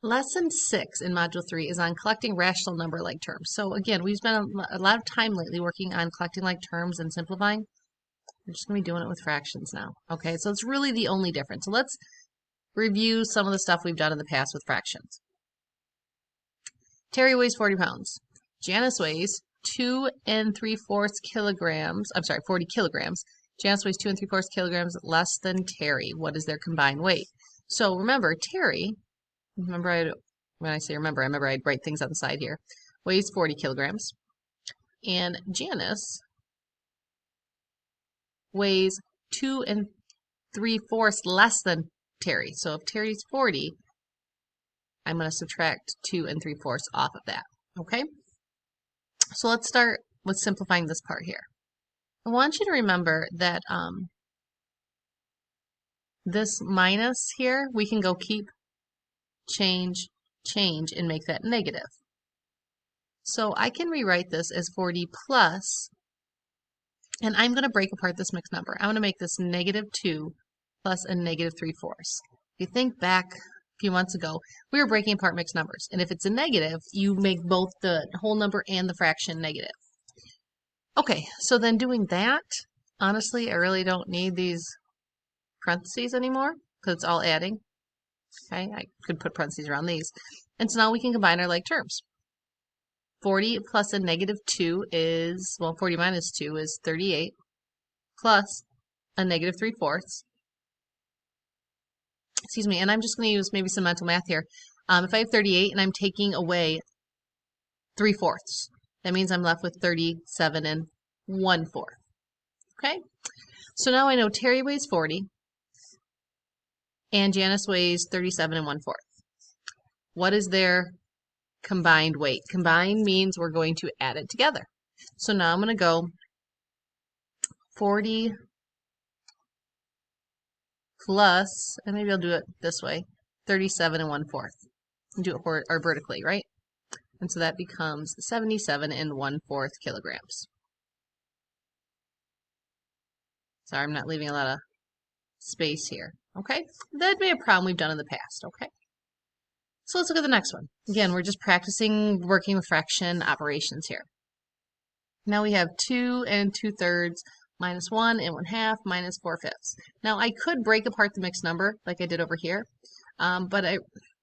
Lesson 6 in Module 3 is on collecting rational number-like terms. So again, we've spent a lot of time lately working on collecting like terms and simplifying. We're just going to be doing it with fractions now. Okay, so it's really the only difference. So let's review some of the stuff we've done in the past with fractions. Terry weighs 40 pounds. Janice weighs 2 3/4 kilograms. I'm sorry, 40 kilograms. Janice weighs 2 3/4 kilograms less than Terry. What is their combined weight? So remember, Terry, when I say remember, I remember I'd write things on the side here, weighs 40 kilograms. And Janice weighs 2 3/4 less than Terry. So if Terry's 40, I'm going to subtract 2 3/4 off of that. Okay? So let's start with simplifying this part here. I want you to remember that this minus here, we can go keep, change, and make that negative. So I can rewrite this as 40 plus, and I'm going to break apart this mixed number. I'm going to make this -2 plus a -3/4. If you think back a few months ago, we were breaking apart mixed numbers. And if it's a negative, you make both the whole number and the fraction negative. Okay, so then doing that, honestly, I really don't need these parentheses anymore because it's all adding. Okay, I could put parentheses around these. And so now we can combine our like terms. 40 plus a -2 is, well, 40 minus 2 is 38, plus a -3/4. Excuse me, and I'm just going to use maybe some mental math here. If I have 38 and I'm taking away 3/4, that means I'm left with 37 1/4. Okay? So now I know Terry weighs 40 and Janice weighs 37 1/4. What is their combined weight? Combined means we're going to add it together. So now I'm going to go 40 plus, and maybe I'll do it this way, 37 1/4. Do it or vertically, right? And so that becomes 77 1/4 kilograms. Sorry, I'm not leaving a lot of space here. Okay? That'd be a problem we've done in the past. Okay? So let's look at the next one. Again, we're just practicing working with fraction operations here. Now we have 2 2/3 minus 1 1/2 minus 4/5. Now I could break apart the mixed number like I did over here, but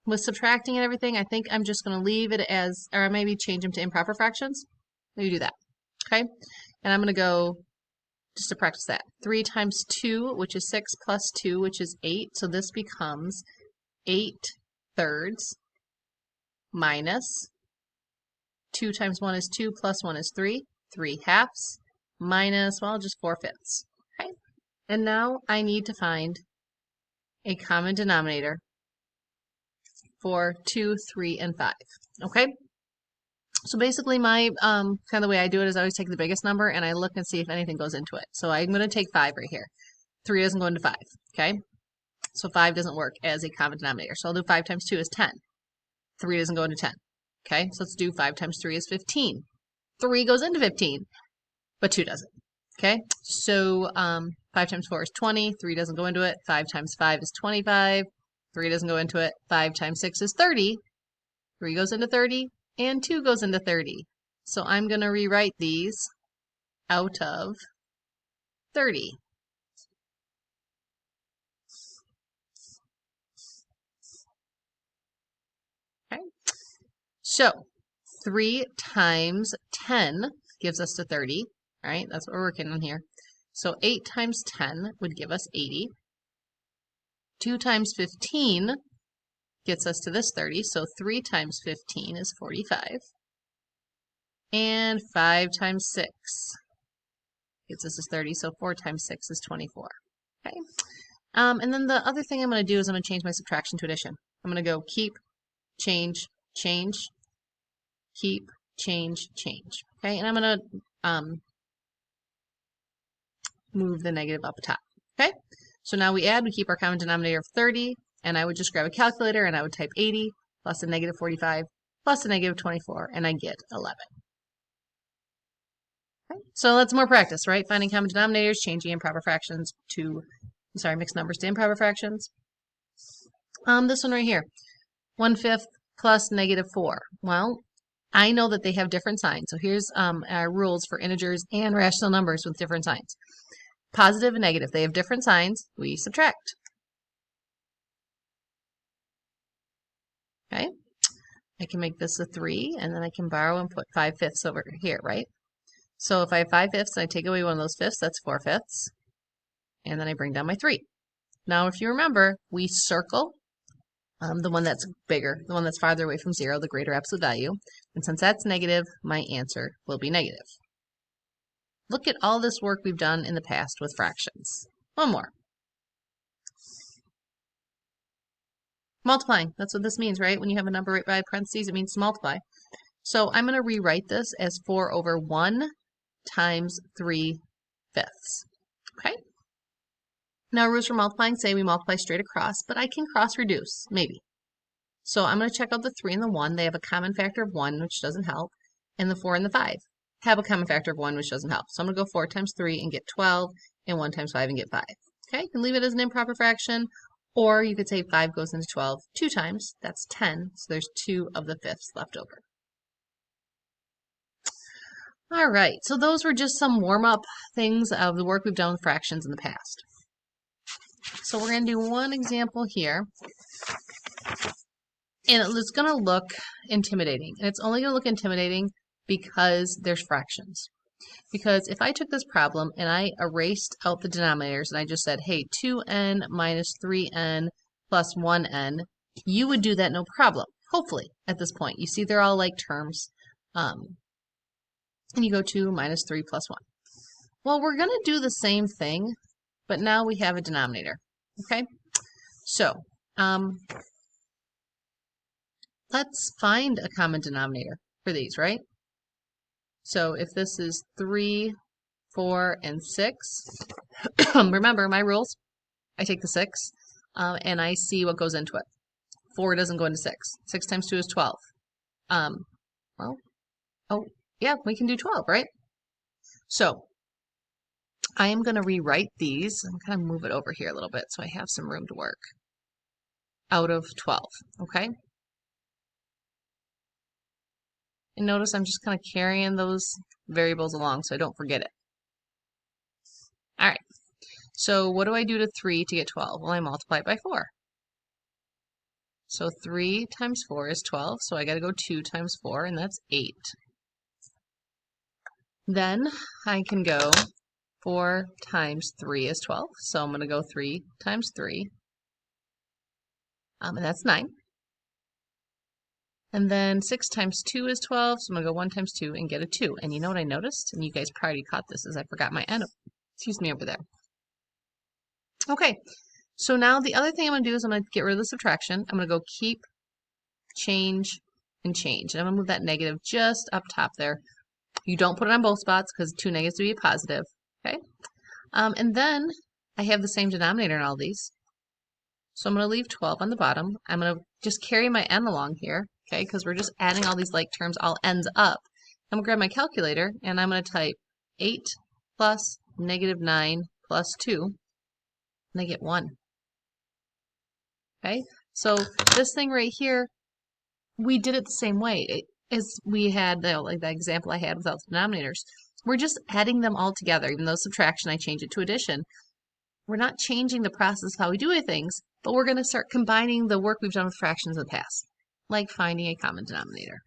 with subtracting and everything, I think I'm just going to leave it as, or maybe change them to improper fractions. Maybe do that. Okay? And I'm going to go, just to practice that, 3 times 2, which is 6, plus 2, which is 8. So this becomes 8/3 minus 2 times 1 is 2, plus 1 is 3, 3/2, minus, well, just 4/5. Okay? And now I need to find a common denominator for 2, 3, and 5. Okay? So basically my, kind of the way I do it is I always take the biggest number and I look and see if anything goes into it. So I'm going to take 5 right here. 3 doesn't go into 5. Okay? So 5 doesn't work as a common denominator. So I'll do 5 times 2 is 10. 3 doesn't go into 10. Okay? So let's do 5 times 3 is 15. 3 goes into 15, but 2 doesn't. Okay? So 5 times 4 is 20. 3 doesn't go into it. 5 times 5 is 25. 3 doesn't go into it. 5 times 6 is 30. 3 goes into 30. And 2 goes into 30. So I'm going to rewrite these out of 30. Okay. So 3 times 10 gives us to 30, right? That's what we're working on here. So 8 times 10 would give us 80. 2 times 15 gets us to this 30, so 3 times 15 is 45. And 5 times 6 gets us to 30, so 4 times 6 is 24. Okay. And then the other thing I'm going to do is I'm going to change my subtraction to addition. I'm going to go keep, change, keep, change. Okay, and I'm going to move the negative up top. Okay, so now we keep our common denominator of 30, and I would just grab a calculator and I would type 80 plus a -45 plus a -24, and I get 11. Okay, so that's more practice, right? Finding common denominators, changing improper fractions to, mixed numbers to improper fractions. This one right here. 1/5 plus -4. Well, I know that they have different signs. So here's our rules for integers and rational numbers with different signs. Positive and negative, they have different signs. We subtract. Okay, I can make this a 3, and then I can borrow and put 5/5 over here, right? So if I have 5/5 and I take away one of those fifths, that's 4/5. And then I bring down my 3. Now, if you remember, we circle the one that's bigger, the one that's farther away from 0, the greater absolute value. And since that's negative, my answer will be negative. Look at all this work we've done in the past with fractions. One more. Multiplying. That's what this means, right? When you have a number right by parentheses, it means to multiply. So I'm going to rewrite this as 4 over 1 times 3/5. Okay? Now, rules for multiplying say we multiply straight across, but I can cross reduce, maybe. So I'm going to check out the 3 and the 1. They have a common factor of 1, which doesn't help. And the 4 and the 5 have a common factor of 1, which doesn't help. So I'm going to go 4 times 3 and get 12, and 1 times 5 and get 5. Okay, you can leave it as an improper fraction, or you could say 5 goes into 12 2 times. That's 10, so there's 2 of the fifths left over. All right, so those were just some warm-up things of the work we've done with fractions in the past. So we're going to do one example here, and it's going to look intimidating. And it's only going to look intimidating because there's fractions. Because if I took this problem and I erased out the denominators and I just said, hey, 2n minus 3n plus 1n, you would do that no problem, hopefully, at this point. You see they're all like terms. And you go 2 minus 3 plus 1. Well, we're going to do the same thing, but now we have a denominator. Okay? So, let's find a common denominator for these, right? So if this is 3, 4, and 6, remember my rules. I take the 6, and I see what goes into it. 4 doesn't go into 6. 6 times 2 is 12. Well, oh, yeah, we can do 12, right? So I am going to rewrite these. I'm going to move it over here a little bit so I have some room to work. Out of 12, okay? And notice I'm just kind of carrying those variables along so I don't forget it. All right, so what do I do to 3 to get 12? Well, I multiply it by 4. So 3 times 4 is 12, so I got to go 2 times 4, and that's 8. Then I can go 4 times 3 is 12, so I'm going to go 3 times 3, and that's 9. And then 6 times 2 is 12, so I'm going to go 1 times 2 and get a 2. And you know what I noticed? And you guys probably caught this, is I forgot my n, excuse me, over there. Okay, so now the other thing I'm going to do is I'm going to get rid of the subtraction. I'm going to go keep, change, and change. And I'm going to move that negative just up top there. You don't put it on both spots because 2 negatives would be a positive. Okay, and then I have the same denominator in all these. So I'm going to leave 12 on the bottom. I'm going to just carry my n along here, okay, because we're just adding all these like terms, all n's up. I'm going to grab my calculator, and I'm going to type 8 plus -9 plus 2, and I get 1. Okay, so this thing right here, we did it the same way as we had, like the example I had without the denominators. We're just adding them all together. Even though subtraction, I change it to addition. We're not changing the process of how we do things, but we're going to start combining the work we've done with fractions in the past, like finding a common denominator.